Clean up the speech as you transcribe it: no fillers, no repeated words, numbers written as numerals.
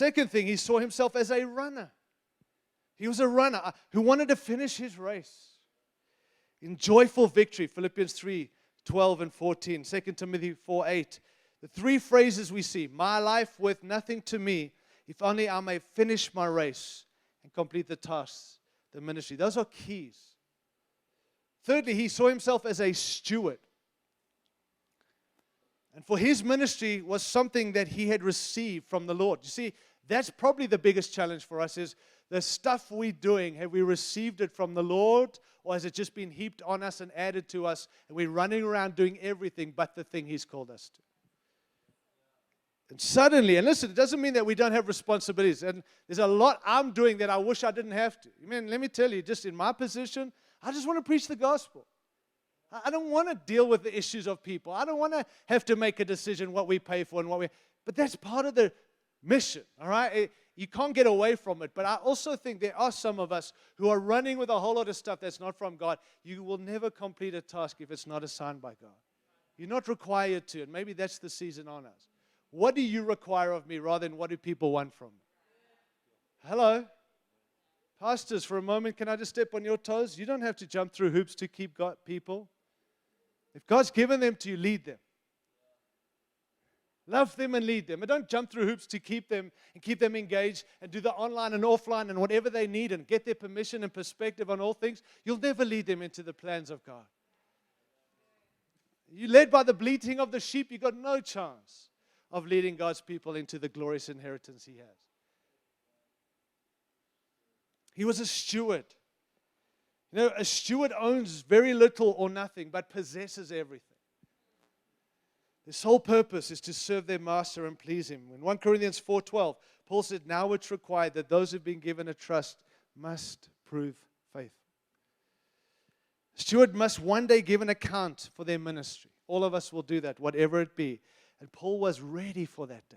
second thing, he saw himself as a runner. He was a runner who wanted to finish his race in joyful victory. Philippians 3:12 and 14, 2 Timothy 4:8. The three phrases we see: my life worth nothing to me, if only I may finish my race and complete the tasks, the ministry. Those are keys. Thirdly, he saw himself as a steward. And for his ministry was something that he had received from the Lord. You see, that's probably the biggest challenge for us is the stuff we're doing, have we received it from the Lord, or has it just been heaped on us and added to us, and we're running around doing everything but the thing he's called us to? And suddenly, and listen, it doesn't mean that we don't have responsibilities. And there's a lot I'm doing that I wish I didn't have to. I mean, let me tell you, just in my position, I just want to preach the gospel. I don't want to deal with the issues of people. I don't want to have to make a decision what we pay for and what we... But that's part of the mission, all right? You can't get away from it. But I also think there are some of us who are running with a whole lot of stuff that's not from God. You will never complete a task if it's not assigned by God. You're not required to, and maybe that's the season on us. What do you require of me rather than what do people want from me? Hello? Pastors, for a moment, can I just step on your toes? You don't have to jump through hoops to keep God people. If God's given them to you, lead them. Love them and lead them. And don't jump through hoops to keep them and keep them engaged and do the online and offline and whatever they need and get their permission and perspective on all things. You'll never lead them into the plans of God. You're led by the bleating of the sheep, you've got no chance of leading God's people into the glorious inheritance He has. He was a steward. You know, a steward owns very little or nothing, but possesses everything. His sole purpose is to serve their master and please him. In 1 Corinthians 4:12, Paul said, now it's required that those who've been given a trust must prove faithful. A steward must one day give an account for their ministry. All of us will do that, whatever it be. And Paul was ready for that day.